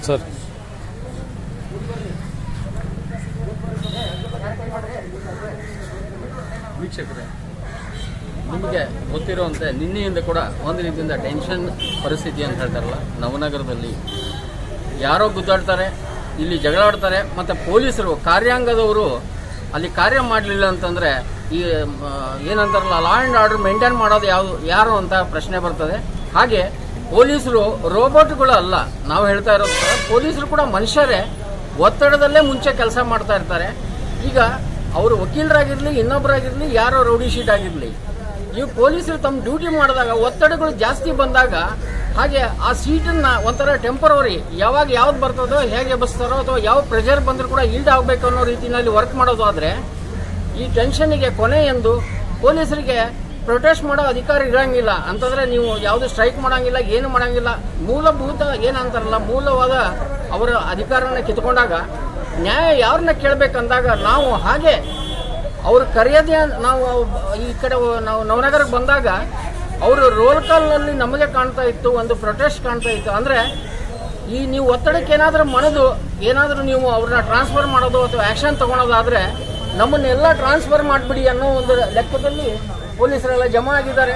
Sir ವೀಕ್ಷಕರೇ, ನಿಮಗೆ ಗೊತ್ತಿರುವಂತೆ ನಿನ್ನೆಯಿಂದ ಕೂಡ ಒಂದು ರೀತಿಯಿಂದ ಟೆನ್ಷನ್ ಪರಿಸ್ಥಿತಿ ಅಂತ ಹೇಳ್ತಾರಲ್ಲ, ನವನಗರದಲ್ಲಿ ಯಾರೋ ಗುದ್ದಾಡ್ತಾರೆ, ಇಲ್ಲಿ ಜಗಳಾಡ್ತಾರೆ, ಮತ್ತು ಪೊಲೀಸರು ಕಾರ್ಯಾಂಗದವರು ಅಲ್ಲಿ ಕಾರ್ಯ ಮಾಡಲಿಲ್ಲ ಅಂತಂದರೆ ಈ ಏನಂತಾರಲ್ಲ ಲಾ ಆ್ಯಂಡ್ ಆರ್ಡರ್ ಮೇಂಟೈನ್ ಮಾಡೋದು ಯಾರು ಅಂತ ಪ್ರಶ್ನೆ ಬರ್ತದೆ. ಹಾಗೆ ಪೊಲೀಸರು ರೋಬೋಟ್ಗಳು ಅಲ್ಲ, ನಾವು ಹೇಳ್ತಾ ಇರೋದು ಪೊಲೀಸರು ಕೂಡ ಮನುಷ್ಯರೇ, ಒತ್ತಡದಲ್ಲೇ ಮುಂಚೆ ಕೆಲಸ ಮಾಡ್ತಾ ಇರ್ತಾರೆ. ಈಗ ಅವರು ವಕೀಲರಾಗಿರಲಿ, ಇನ್ನೊಬ್ಬರಾಗಿರಲಿ, ಯಾರೋ ರೌಡಿ ಶೀಟ್ ಆಗಿರಲಿ, ಇವು ಪೊಲೀಸರು ತಮ್ಮ ಡ್ಯೂಟಿ ಮಾಡಿದಾಗ ಒತ್ತಡಗಳು ಜಾಸ್ತಿ ಬಂದಾಗ ಹಾಗೆ ಆ ಸೀಟನ್ನು ಒಂಥರ ಟೆಂಪರವರಿ ಯಾವಾಗ ಯಾವ್ದು ಬರ್ತದೋ, ಹೇಗೆ ಬಸ್ತಾರೋ ಅಥವಾ ಯಾವ ಪ್ರೆಷರ್ ಬಂದರೂ ಕೂಡ ಈಲ್ಡ್ ಆಗಬೇಕು ಅನ್ನೋ ರೀತಿಯಲ್ಲಿ ವರ್ಕ್ ಮಾಡೋದು. ಆದರೆ ಈ ಟೆನ್ಷನ್ಗೆ ಕೊನೆ ಎಂದು ಪೊಲೀಸರಿಗೆ ಪ್ರೊಟೆಸ್ಟ್ ಮಾಡೋ ಅಧಿಕಾರ ಇರಂಗಿಲ್ಲ ಅಂತಂದ್ರೆ ನೀವು ಯಾವುದು ಸ್ಟ್ರೈಕ್ ಮಾಡಂಗಿಲ್ಲ, ಏನು ಮಾಡಂಗಿಲ್ಲ. ಮೂಲಭೂತ ಏನಂತಾರಲ್ಲ, ಮೂಲವಾದ ಅವರ ಅಧಿಕಾರನ ಕಿತ್ಕೊಂಡಾಗ ನ್ಯಾಯ ಯಾರನ್ನ ಕೇಳಬೇಕಂದಾಗ ನಾವು ಹಾಗೆ ಅವ್ರು ಕರೆಯೋದೇ, ನಾವು ಈ ಕಡೆ ನಾವು ನವನಗರಕ್ಕೆ ಬಂದಾಗ ಅವರು ರೋಲ್ ಕಾಲ್ನಲ್ಲಿ ನಮಗೆ ಕಾಣ್ತಾ ಇತ್ತು, ಒಂದು ಪ್ರೊಟೆಸ್ಟ್ ಕಾಣ್ತಾ ಇತ್ತು. ಅಂದರೆ ಈ ನೀವು ಒತ್ತಡಕ್ಕೆ ಏನಾದರೂ ಮಣಿದು ಏನಾದರೂ ನೀವು ಅವ್ರನ್ನ ಟ್ರಾನ್ಸ್ಫರ್ ಮಾಡೋದು ಅಥವಾ ಆ್ಯಕ್ಷನ್ ತೊಗೊಳೋದಾದರೆ ನಮ್ಮನ್ನೆಲ್ಲ ಟ್ರಾನ್ಸ್ಫರ್ ಮಾಡಿಬಿಡಿ ಅನ್ನೋ ಒಂದು ಲೆಕ್ಕದಲ್ಲಿ ಪೊಲೀಸರೆಲ್ಲ ಜಮಾ ಆಗಿದ್ದಾರೆ.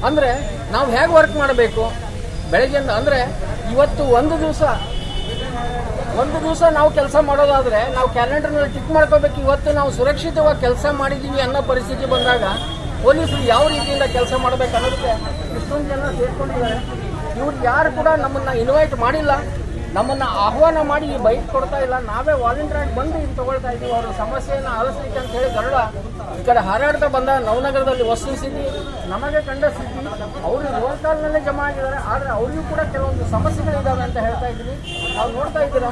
ಅಂದರೆ ನಾವು ಹೇಗೆ ವರ್ಕ್ ಮಾಡಬೇಕು ಬೆಳಗ್ಗೆಯಿಂದ, ಅಂದರೆ ಇವತ್ತು ಒಂದು ದಿವಸ ನಾವು ಕೆಲಸ ಮಾಡೋದಾದರೆ ನಾವು ಕ್ಯಾಲೆಂಡರ್ನಲ್ಲಿ ಟಿಕ್ ಮಾಡ್ಕೋಬೇಕು, ಇವತ್ತು ನಾವು ಸುರಕ್ಷಿತವಾಗಿ ಕೆಲಸ ಮಾಡಿದ್ದೀವಿ ಅನ್ನೋ ಪರಿಸ್ಥಿತಿ ಬಂದಾಗ ಪೊಲೀಸರು ಯಾವ ರೀತಿಯಿಂದ ಕೆಲಸ ಮಾಡಬೇಕು ಅನ್ನೋದಕ್ಕೆ ಇಷ್ಟೊಂದು ಜನ ಸೇರ್ಕೊಂಡಿದ್ದಾರೆ. ಇವ್ರು ಯಾರು ಕೂಡ ನಮ್ಮನ್ನು ಇನ್ವೈಟ್ ಮಾಡಿಲ್ಲ, ನಮ್ಮನ್ನು ಆಹ್ವಾನ ಮಾಡಿ ಈ ಬೈಕ್ ಕೊಡ್ತಾ ಇಲ್ಲ, ನಾವೇ ವಾಲಂಟಿಯರ್ ಆಗಿ ಬಂದು ಇಲ್ಲಿ ತಗೊಳ್ತಾ ಇದ್ದೀವಿ ಅವ್ರ ಸಮಸ್ಯೆಯನ್ನು ಆಲಿಸ್ಲಿಕ್ಕೆ ಅಂತ ಹೇಳಿ ಗರುಡ ಈ ಕಡೆ ಹಾರಾಡ್ತಾ ಬಂದ. ನವನಗರದಲ್ಲಿ ವಸ್ತುಸ್ಥಿತಿ ನಮಗೆ ಕಂಡ ಸ್ಥಿತಿ, ಅವರು ರೋಲ್ ಕಾಲ್ನಲ್ಲೇ ಜಮಾ ಆಗಿದ್ದಾರೆ. ಆದರೆ ಅವ್ರಿಗೂ ಕೂಡ ಕೆಲವೊಂದು ಸಮಸ್ಯೆಗಳಿದ್ದಾವೆ ಅಂತ ಹೇಳ್ತಾ ಇದ್ದೀವಿ. ನಾವು ನೋಡ್ತಾ ಇದ್ದೀರಾ,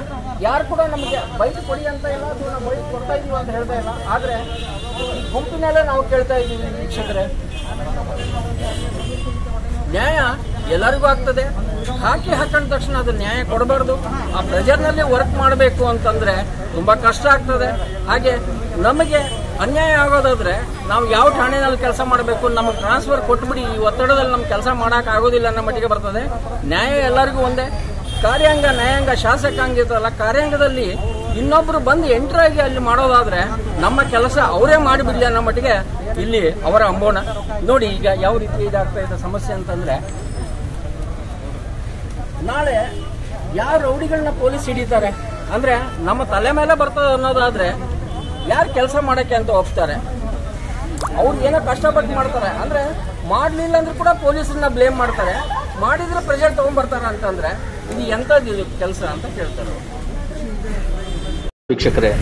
ಯಾರು ಕೂಡ ನಮಗೆ ಬೈಕ್ ಕೊಡಿ ಅಂತ ಇಲ್ಲ, ಅಥವಾ ನಾವು ಬೈಕ್ ಕೊಡ್ತಾ ಇದ್ದೀವಿ ಅಂತ ಹೇಳ್ತಾ ಇಲ್ಲ. ಆದರೆ ಈ ಗುಂಪಿನಲ್ಲೇ ನಾವು ಕೇಳ್ತಾ ಇದ್ದೀವಿ ವೀಕ್ಷಕರೇ, ನ್ಯಾಯ ಎಲ್ಲರಿಗೂ ಆಗ್ತದೆ. ಹಾಕೊಂಡ ತಕ್ಷಣ ಅದು ನ್ಯಾಯ ಕೊಡಬಾರ್ದು. ಆ ಪ್ರೆಷರ್ನಲ್ಲಿ ವರ್ಕ್ ಮಾಡಬೇಕು ಅಂತಂದ್ರೆ ತುಂಬಾ ಕಷ್ಟ ಆಗ್ತದೆ. ಹಾಗೆ ನಮಗೆ ಅನ್ಯಾಯ ಆಗೋದಾದ್ರೆ ನಾವು ಯಾವ ಠಾಣೆನಲ್ಲಿ ಕೆಲಸ ಮಾಡಬೇಕು, ನಮಗೆ ಟ್ರಾನ್ಸ್ಫರ್ ಕೊಟ್ಬಿಡಿ, ಈ ಒತ್ತಡದಲ್ಲಿ ನಮ್ಗೆ ಕೆಲಸ ಮಾಡಕ್ ಆಗೋದಿಲ್ಲ ಅನ್ನೋ ಮಟ್ಟಿಗೆ ಬರ್ತದೆ. ನ್ಯಾಯ ಎಲ್ಲರಿಗೂ ಒಂದೇ. ಕಾರ್ಯಾಂಗ, ನ್ಯಾಯಾಂಗ, ಶಾಸಕಾಂಗ ಇರ್ತಲ್ಲ, ಕಾರ್ಯಾಂಗದಲ್ಲಿ ಇನ್ನೊಬ್ರು ಬಂದು ಎಂಟ್ರಾಗಿ ಅಲ್ಲಿ ಮಾಡೋದಾದ್ರೆ ನಮ್ಮ ಕೆಲಸ ಅವರೇ ಮಾಡಿಬಿಡ್ಲಿ ಅನ್ನೋ ಮಟ್ಟಿಗೆ ಇಲ್ಲಿ ಅವರ ಅಂಬೋಣ. ನೋಡಿ ಈಗ ಯಾವ ರೀತಿ ಇದಾಗ್ತಾ ಇದೆ ಸಮಸ್ಯೆ ಅಂತಂದ್ರೆ, ನಾಳೆ ಯಾರು ರೌಡಿಗಳನ್ನ ಪೊಲೀಸ್ ಹಿಡಿತಾರೆ ಅಂದ್ರೆ ನಮ್ಮ ತಲೆ ಮೇಲೆ ಬರ್ತದೆ ಅನ್ನೋದಾದ್ರೆ ಯಾರು ಕೆಲಸ ಮಾಡಕ್ಕೆ ಅಂತ ಒಪ್ತಾರೆ? ಅವ್ರು ಏನೋ ಕಷ್ಟಪಟ್ಟು ಮಾಡ್ತಾರೆ, ಅಂದ್ರೆ ಮಾಡ್ಲಿಲ್ಲ ಅಂದ್ರೆ ಕೂಡ ಪೊಲೀಸರನ್ನ ಬ್ಲೇಮ್ ಮಾಡ್ತಾರೆ, ಮಾಡಿದ್ರೆ ಪ್ರೆಷರ್ ತಗೊಂಡ್ಬರ್ತಾರ ಅಂತಂದ್ರೆ ಇದು ಎಂಥದ್ದು ಕೆಲಸ ಅಂತ ಕೇಳ್ತಾರೆ. ವೀಕ್ಷಕರೇ,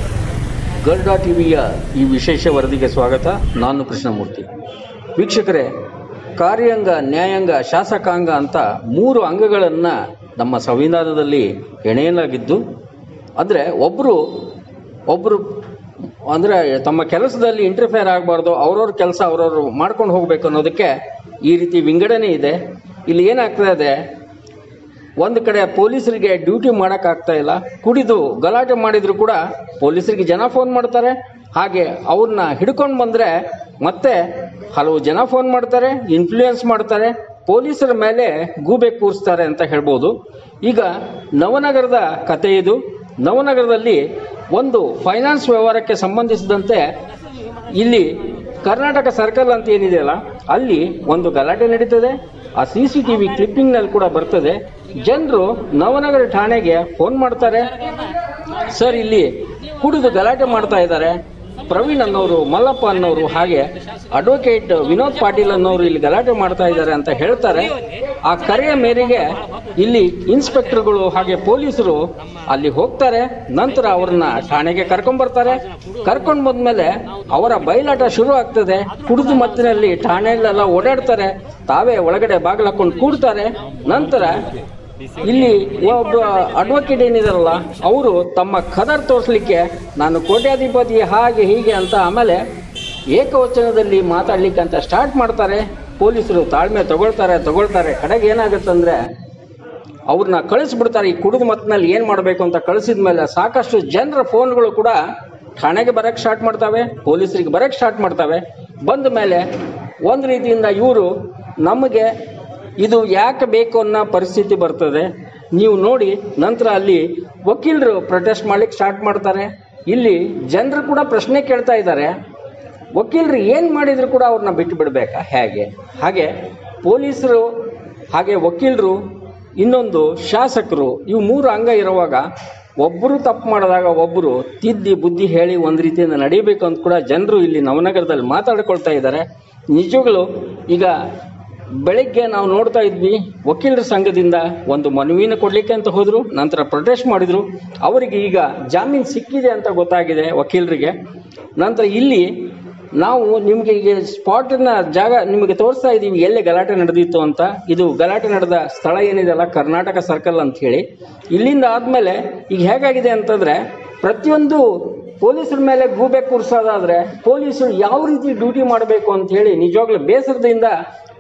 ಗರುಡ ಟಿವಿಯ ಈ ವಿಶೇಷ ವರದಿಗೆ ಸ್ವಾಗತ. ನಾನು ಕೃಷ್ಣಮೂರ್ತಿ. ವೀಕ್ಷಕರೇ, ಕಾರ್ಯಾಂಗ, ನ್ಯಾಯಾಂಗ, ಶಾಸಕಾಂಗ ಅಂತ 3 ಅಂಗಗಳನ್ನು ನಮ್ಮ ಸಂವಿಧಾನದಲ್ಲಿ ಎಣೆಯಲಾಗಿದ್ದು, ಅಂದರೆ ಒಬ್ಬರು ಅಂದರೆ ತಮ್ಮ ಕೆಲಸದಲ್ಲಿ ಇಂಟರ್ಫಿಯರ್ ಆಗಬಾರ್ದು, ಅವ್ರವ್ರ ಕೆಲಸ ಅವ್ರವ್ರು ಮಾಡ್ಕೊಂಡು ಹೋಗಬೇಕು ಅನ್ನೋದಕ್ಕೆ ಈ ರೀತಿ ವಿಂಗಡಣೆ ಇದೆ. ಇಲ್ಲಿ ಏನಾಗ್ತಾ ಇದೆ, ಒಂದು ಕಡೆ ಪೊಲೀಸರಿಗೆ ಡ್ಯೂಟಿ ಮಾಡೋಕ್ಕಾಗ್ತಾ ಇಲ್ಲ, ಕುಡಿದು ಗಲಾಟೆ ಮಾಡಿದ್ರು ಕೂಡ ಪೊಲೀಸರಿಗೆ ಜನ ಫೋನ್ ಮಾಡ್ತಾರೆ. ಹಾಗೆ ಅವ್ರನ್ನ ಹಿಡ್ಕೊಂಡು ಬಂದರೆ ಮತ್ತೆ ಹಲವು ಜನ ಫೋನ್ ಮಾಡ್ತಾರೆ, ಇನ್ಫ್ಲೂಯೆನ್ಸ್ ಮಾಡ್ತಾರೆ, ಪೊಲೀಸರ ಮೇಲೆ ಗೂಬೆ ಕೂರಿಸ್ತಾರೆ ಅಂತ ಹೇಳ್ಬೋದು. ಈಗ ನವನಗರದ ಕತೆ ಇದು. ನವನಗರದಲ್ಲಿ ಒಂದು ಫೈನಾನ್ಸ್ ವ್ಯವಹಾರಕ್ಕೆ ಸಂಬಂಧಿಸಿದಂತೆ ಇಲ್ಲಿ ಕರ್ನಾಟಕ ಸರ್ಕಲ್ ಅಂತ ಏನಿದೆಯಲ್ಲ, ಅಲ್ಲಿ ಒಂದು ಗಲಾಟೆ ನಡೀತದೆ. ಆ CCTV ಕ್ಲಿಪ್ಪಿಂಗ್ನಲ್ಲಿ ಕೂಡ ಬರ್ತದೆ. ಜನರು ನವನಗರ ಠಾಣೆಗೆ ಫೋನ್ ಮಾಡ್ತಾರೆ, ಸರ್ ಇಲ್ಲಿ ಕುಡಿದು ಗಲಾಟೆ ಮಾಡ್ತಾ ಇದ್ದಾರೆ, ಪ್ರವೀಣ್ ಅನ್ನೋರು, ಮಲ್ಲಪ್ಪ ಅನ್ನೋರು, ಹಾಗೆ ಅಡ್ವೊಕೇಟ್ ವಿನೋದ್ ಪಾಟೀಲ್ ಅನ್ನೋರು ಇಲ್ಲಿ ಗಲಾಟೆ ಮಾಡ್ತಾ ಇದ್ದಾರೆ ಅಂತ ಹೇಳ್ತಾರೆ. ಆ ಕರೆಯ ಮೇರೆಗೆ ಇಲ್ಲಿ ಇನ್ಸ್ಪೆಕ್ಟರ್ಗಳು ಹಾಗೆ ಪೊಲೀಸರು ಅಲ್ಲಿ ಹೋಗ್ತಾರೆ. ನಂತರ ಅವ್ರನ್ನ ಠಾಣೆಗೆ ಕರ್ಕೊಂಡ್ಬರ್ತಾರೆ. ಕರ್ಕೊಂಡು ಬಂದ್ಮೇಲೆ ಅವರ ಬಯಲಾಟ ಶುರು ಆಗ್ತದೆ. ಕುಡಿದು ಮತ್ತಿನಲ್ಲಿ ಠಾಣೆಯಲ್ಲೆಲ್ಲ ಓಡಾಡ್ತಾರೆ, ತಾವೇ ಒಳಗಡೆ ಬಾಗಿಲು ಹಾಕೊಂಡು ಕೂಡ್ತಾರೆ. ನಂತರ ಇಲ್ಲಿ ಒಬ್ಬ ಅಡ್ವೊಕೇಟ್ ಏನಿದಾರಲ್ಲ, ಅವರು ತಮ್ಮ ಕದರ್ ತೋರಿಸ್ಲಿಕ್ಕೆ ನಾನು ಕೋಟ್ಯಾಧಿಪತಿ ಹಾಗೆ ಹೀಗೆ ಅಂತ ಆಮೇಲೆ ಏಕವಚನದಲ್ಲಿ ಮಾತಾಡ್ಲಿಕ್ಕೆ ಅಂತ ಸ್ಟಾರ್ಟ್ ಮಾಡ್ತಾರೆ. ಪೊಲೀಸರು ತಾಳ್ಮೆ ತಗೊಳ್ತಾರೆ. ಕಡೆಗೆ ಏನಾಗುತ್ತಂದ್ರೆ ಅವ್ರನ್ನ ಕಳಿಸ್ಬಿಡ್ತಾರೆ. ಈ ಕುಡಿದು ಮತ್ತಿನಲ್ಲಿ ಏನು ಮಾಡಬೇಕು ಅಂತ ಕಳಿಸಿದ ಮೇಲೆ ಸಾಕಷ್ಟು ಜನರ ಫೋನ್ಗಳು ಕೂಡ ಠಾಣೆಗೆ ಬರಕ್ಕೆ ಸ್ಟಾರ್ಟ್ ಮಾಡ್ತವೆ, ಪೊಲೀಸರಿಗೆ ಬರಕ್ಕೆ ಸ್ಟಾರ್ಟ್ ಮಾಡ್ತವೆ. ಬಂದ ಮೇಲೆ ಒಂದು ರೀತಿಯಿಂದ ಇವರು ನಮಗೆ ಇದು ಯಾಕೆ ಬೇಕು ಅನ್ನೋ ಪರಿಸ್ಥಿತಿ ಬರ್ತದೆ. ನೀವು ನೋಡಿ. ನಂತರ ಅಲ್ಲಿ ವಕೀಲರು ಪ್ರೊಟೆಸ್ಟ್ ಮಾಡ್ಲಿಕ್ಕೆ ಸ್ಟಾರ್ಟ್ ಮಾಡ್ತಾರೆ. ಇಲ್ಲಿ ಜನರು ಕೂಡ ಪ್ರಶ್ನೆ ಕೇಳ್ತಾ ಇದ್ದಾರೆ, ವಕೀಲರು ಏನು ಮಾಡಿದ್ರು ಕೂಡ ಅವ್ರನ್ನ ಬಿಟ್ಟು ಬಿಡಬೇಕಾ ಹೇಗೆ? ಹಾಗೆ ಪೊಲೀಸರು, ಹಾಗೆ ವಕೀಲರು, ಇನ್ನೊಂದು ಶಾಸಕರು, ಇವು ಮೂರು ಅಂಗ ಇರುವಾಗ ಒಬ್ಬರು ತಪ್ಪು ಮಾಡಿದಾಗ ಒಬ್ಬರು ತಿದ್ದಿ ಬುದ್ಧಿ ಹೇಳಿ ಒಂದು ರೀತಿಯಿಂದ ನಡೀಬೇಕು ಅಂತ ಕೂಡ ಜನರು ಇಲ್ಲಿ ನವನಗರದಲ್ಲಿ ಮಾತಾಡ್ಕೊಳ್ತಾ ಇದ್ದಾರೆ. ನಿಜವಾಗ್ಲೂ ಈಗ ಬೆಳಿಗ್ಗೆ ನಾವು ನೋಡ್ತಾ ಇದ್ವಿ, ವಕೀಲರ ಸಂಘದಿಂದ ಒಂದು ಮನವಿನ ಕೊಡ್ಲಿಕ್ಕೆ ಅಂತ ಹೋದ್ರು, ನಂತರ ಪ್ರೊಟೆಸ್ಟ್ ಮಾಡಿದ್ರು. ಅವರಿಗೆ ಈಗ ಜಾಮೀನು ಸಿಕ್ಕಿದೆ ಅಂತ ಗೊತ್ತಾಗಿದೆ ವಕೀಲರಿಗೆ. ನಂತರ ಇಲ್ಲಿ ನಾವು ನಿಮಗೆ ಈಗ ಸ್ಪಾಟಿನ ಜಾಗ ನಿಮಗೆ ತೋರಿಸ್ತಾ ಇದ್ದೀವಿ ಎಲ್ಲಿ ಗಲಾಟೆ ನಡೆದಿತ್ತು ಅಂತ. ಇದು ಗಲಾಟೆ ನಡೆದ ಸ್ಥಳ ಏನಿದೆಯಲ್ಲ, ಕರ್ನಾಟಕ ಸರ್ಕಲ್ ಅಂತ ಹೇಳಿ. ಇಲ್ಲಿಂದ ಆದಮೇಲೆ ಈಗ ಹೇಗಾಗಿದೆ ಅಂತಂದರೆ, ಪ್ರತಿಯೊಂದು ಪೊಲೀಸರ ಮೇಲೆ ಗೂಬೆ ಕೂರಿಸೋದಾದರೆ ಪೊಲೀಸರು ಯಾವ ರೀತಿ ಡ್ಯೂಟಿ ಮಾಡಬೇಕು ಅಂತ ಹೇಳಿ ನಿಜವಾಗ್ಲೂ ಬೇಸರದಿಂದ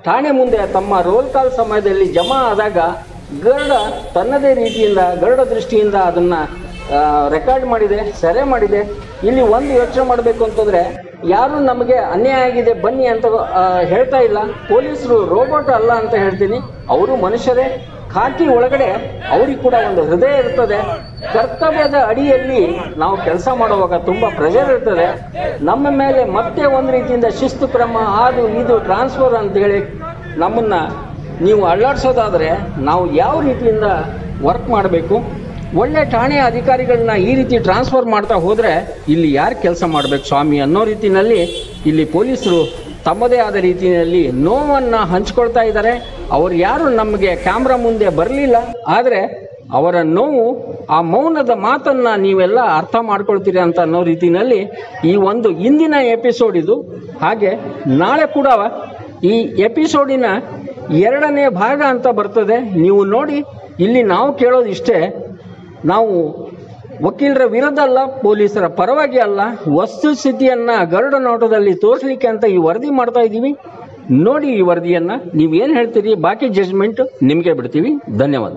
ಠಾಣೆ ಮುಂದೆ ತಮ್ಮ ರೋಲ್ ಕಾಲ್ ಸಮಯದಲ್ಲಿ ಜಮಾ ಆದಾಗ ಗರುಡ ತನ್ನದೇ ರೀತಿಯಿಂದ ಗರುಡ ದೃಷ್ಟಿಯಿಂದ ಅದನ್ನು ರೆಕಾರ್ಡ್ ಮಾಡಿದೆ, ಸೆರೆ ಮಾಡಿದೆ. ಇಲ್ಲಿ ಒಂದು ಯೋಚನೆ ಮಾಡಬೇಕು ಅಂತಂದರೆ, ಯಾರು ನಮಗೆ ಅನ್ಯಾಯ ಆಗಿದೆ ಬನ್ನಿ ಅಂತ ಹೇಳ್ತಾ ಇಲ್ಲ. ಪೊಲೀಸರು ರೋಬೋಟ್ ಅಲ್ಲ ಅಂತ ಹೇಳ್ತೀನಿ, ಅವರು ಮನುಷ್ಯರೇ. ಖಾಕಿ ಒಳಗಡೆ ಅವ್ರಿಗೆ ಕೂಡ ಒಂದು ಹೃದಯ ಇರ್ತದೆ. ಕರ್ತವ್ಯದ ಅಡಿಯಲ್ಲಿ ನಾವು ಕೆಲಸ ಮಾಡುವಾಗ ತುಂಬ ಪ್ರೆಷರ್ ಇರ್ತದೆ. ನಮ್ಮ ಮೇಲೆ ಮತ್ತೆ ಒಂದು ರೀತಿಯಿಂದ ಶಿಸ್ತು ಕ್ರಮ, ಅದು ಇದು ಟ್ರಾನ್ಸ್ಫರ್ ಅಂತ ಹೇಳಿ ನಮ್ಮನ್ನು ನೀವು ಅಳ್ಳಾಡಿಸೋದಾದರೆ ನಾವು ಯಾವ ರೀತಿಯಿಂದ ವರ್ಕ್ ಮಾಡಬೇಕು? ಒಳ್ಳೆ ಠಾಣೆಯ ಅಧಿಕಾರಿಗಳನ್ನ ಈ ರೀತಿ ಟ್ರಾನ್ಸ್ಫರ್ ಮಾಡ್ತಾ ಹೋದರೆ ಇಲ್ಲಿ ಯಾರು ಕೆಲಸ ಮಾಡಬೇಕು ಸ್ವಾಮಿ ಅನ್ನೋ ರೀತಿಯಲ್ಲಿ ಇಲ್ಲಿ ಪೊಲೀಸರು ತಮ್ಮದೇ ಆದ ರೀತಿಯಲ್ಲಿ ನೋವನ್ನು ಹಂಚ್ಕೊಳ್ತಾ ಇದ್ದಾರೆ. ಅವರು ಯಾರು ನಮಗೆ ಕ್ಯಾಮ್ರಾ ಮುಂದೆ ಬರಲಿಲ್ಲ, ಆದರೆ ಅವರ ನೋವು, ಆ ಮೌನದ ಮಾತನ್ನು ನೀವೆಲ್ಲ ಅರ್ಥ ಮಾಡ್ಕೊಳ್ತೀರಿ ಅಂತ ಅನ್ನೋ ರೀತಿಯಲ್ಲಿ ಈ ಒಂದು ಇಂದಿನ ಎಪಿಸೋಡ್ ಇದು. ಹಾಗೆ ನಾಳೆ ಕೂಡ ಈ ಎಪಿಸೋಡಿನ 2ನೇ ಭಾಗ ಅಂತ ಬರ್ತದೆ, ನೀವು ನೋಡಿ. ಇಲ್ಲಿ ನಾವು ಕೇಳೋದು ಇಷ್ಟೇ, ನಾವು ವಕೀಲರ ವಿರುದ್ಧ ಅಲ್ಲ, ಪೊಲೀಸರ ಪರವಾಗಿ ಅಲ್ಲ, ವಸ್ತುಸ್ಥಿತಿಯನ್ನು ಗರುಡ ನೋಟದಲ್ಲಿ ತೋರಿಸಲಿಕ್ಕೆ ಅಂತ ಈ ವರದಿ ಮಾಡ್ತಾ ಇದ್ದೀವಿ. ನೋಡಿ ಈ ವರದಿಯನ್ನು, ನೀವೇನು ಹೇಳ್ತೀರಿ ಬಾಕಿ ಜಡ್ಜ್ಮೆಂಟ್ ನಿಮಗೆ ಬಿಡ್ತೀವಿ. ಧನ್ಯವಾದ.